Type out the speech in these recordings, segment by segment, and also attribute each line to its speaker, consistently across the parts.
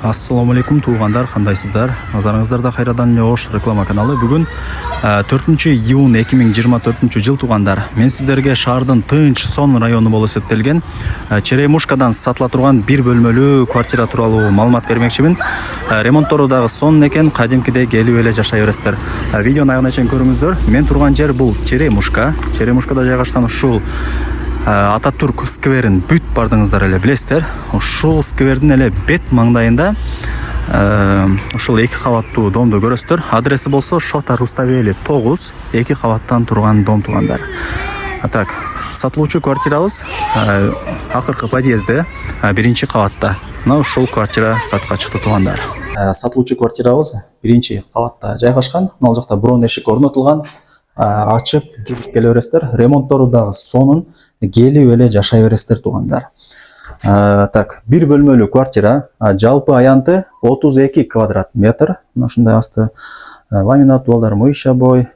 Speaker 1: Ассаламу алейкум туугандар, кандайсыздар? Назарыңыздарда Кайрадан Ош реклама каналы. Бүгүн 4 июнь 2024 жыл туугандар. Мен сиздерге шаардын Тынч Сон району болуп эсептелген Черемушкадан сатыла турган бир бөлмөлүү квартира тууралуу маалымат бермекчимин. Ремонттору дагы сонун экен, кадимкидей келип эле жашай бересиздер. Видеону аягына чейин көрүңүздөр. Мен турган жер бул Черемушка. Черемушкада жайгашкан ушул Ататурк скверин бүт бардыңыздар эле билесиздер. Ушул сквердин эле бет маңдайында ушул 2 кабаттуу домду көрөсүздөр. Адреси болсо Шота Руставели 9, 2 кабаттан турган дом туугандар. Так, сатылуучу квартирабыз акыркы подъездде, 1 кабатта. Мына ушул квартира сатка чыкты туугандар. Сатылуучу квартирабыз 1 кабатта жайгашкан. Ал жакта броон эшик орнотулган. Ачып кирип келе бересиздер. Ремонттору дагы сонун, келип эле жашай бересиздер туугандар. Так, бир бөлмөлүү квартира, жалпы аянты 32 квадрат метр. Ушундай асты ламинат болдар, мойша бой,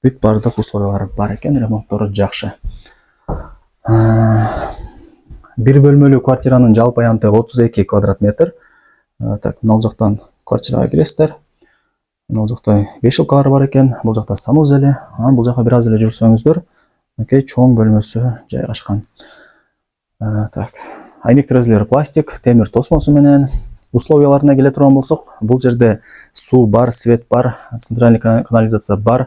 Speaker 1: бүт бардык условиялары бар экен, ремонттору жакшы. Бир бөлмөлүү квартиранын жалпы аянты 32 квадрат метр. Так, мына жактан квартирага киресиздер. Мына жакта вешалкалар бар экен, бул жакта санузели, бул жака бир аз эле жүрсөңүздөр, чоң бөлмөсү жайгашкан. Так, айнек терезелери пластик, темир тосмосу менен. Условияларына келе турган болсок, бул жерде суу бар, свет бар, центральный канализация бар,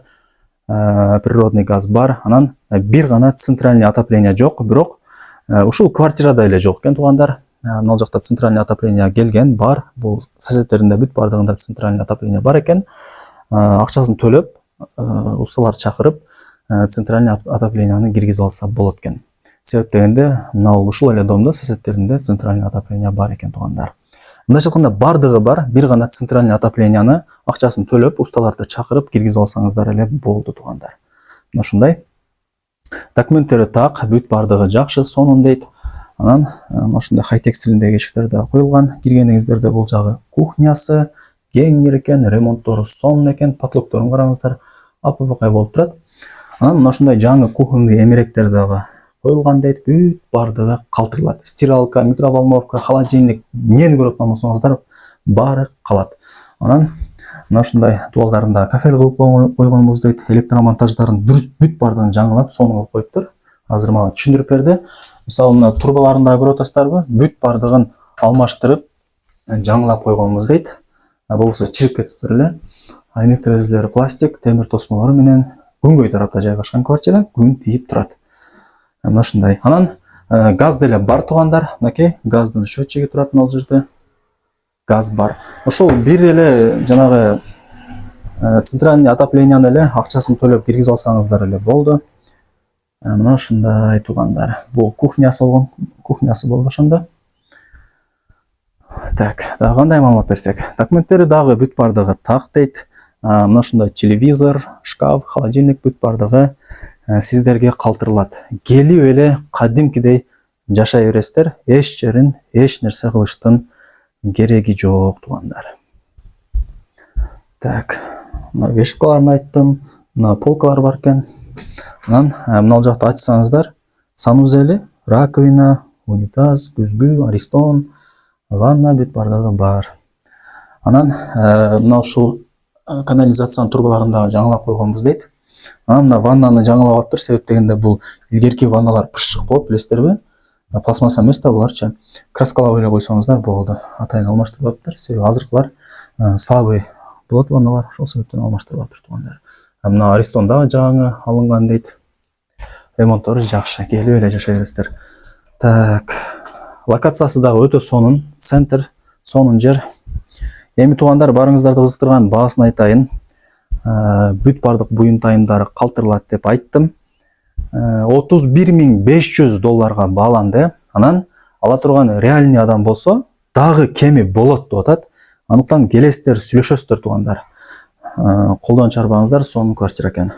Speaker 1: природный газ бар, анан бир гана центральный отопление жок, бирок ушул квартирада эле жок экен туугандар. Мына жакта центральный отопление келген, бар. Бул соседтеринде бүт бардыгында центральный отопление бар экен. Акчасын төлөп, усталар чакырып, центральный отоплениени киргизип алса болот экен. Себеп дегенде, мына ушул эле домдо соседтеринде центральный отопление бар экен туугандар. Мындайча айтканда бардыгы бар, бир гана центральный отоплениени акчасын төлөп, усталарды чакырып киргизип алсаңыздар эле болду туугандар. Мына ушундай. Документтери так, бүт бардыгы жакшы, сонун дейт. Анан ошондой хай-тек стилиндеги эшиктер да коюлган. Киргениңиздерде бул жагы кухнясы, кең экен, ремонттору сонун экен, потолокторун караңыздар, апыл-бакай болуп турат. Анан мына ушундай жаңы кухонный эмеректер дагы коюлган дейт, бүт бардыгы калтырылат. Стиралка, микроволновка, холодильник, эмнени көрүп калмасаңыздар, баары калат. Анан мына ушундай дуалдарында кафель кылып койгонбуз дейт, электромонтаждарын бүт бардыгын жаңылап, сонун кылып коюптур. Азыр мага түшүндүрүп берди. Мисалы, мына турбаларында көрүп атасыздарбы? Бүт бардыгын алмаштырып, жаңылап койгонбуз дейт. Болбосо чирип кетиптир эле. Айнек терезелери пластик, темир тосмолору менен күнгөй тарапта жайгашкан квартира, күн тийип турат. Мына ушундай. Анан газ деле бар туугандар. Мынакей газдын счетчиги турат мына жерде. Газ бар. Ошол бир эле жанагы центральный отоплениени эле акчасын төлөп киргизип алсаңыздар эле болду. Мына ушундай туугандар. Бул кухнясы болду ошондо. Так, дагы кандай маалымат берсек? Документтери дагы бүт бардыгы так дейт. Мына ушундай телевизор, шкаф, холодильник бүт бардыгы сиздерге калтырылат. Келип эле кадимкидей жашай бересиздер. Эч жерин, эч нерсе кылыштын кереги жок туугандар. Так, мына вешалкаларын айттым, мына полкалар бар экен. Анан мына жакта ачсаңыздар, санузели, раковина, унитаз, күзгү, аристон, ванна бүт бардыгы бар. Анан мына ушул канализациянын турбаларында жаңылап койгонбуз дейт. Анан мына ваннаны жаңылап атыптыр, себеп дегенде бул илгерки ванналар пышык болуп, билесиздерби? Пластмасса эмес да буларчы. Краскалап эле койсоңуздар болду. Атайын алмаштырып атыптыр, себеби азыркылар слабый болот ванналар, ошол себептен алмаштырып атыптыр туугандар. Мына аристон дагы жаңы алынган дейт. Ремонттору жакшы, келип эле жашай бересиздер. Так, локациясы дагы өтө сонун, центр, сонун жер. Эми туугандар, барыңыздарды кызыктырган баасын айтайын. Бүт бардык буюмтайымдары калтырылат деп айттым. $31.500 бааланды. Анан ала турган реальный адам болсо дагы кеми болот деп атат. Андыктан келесиздер, сүйлөшөсүздөр туугандар. Колдон чарбаңыздар, сонун квартира экен.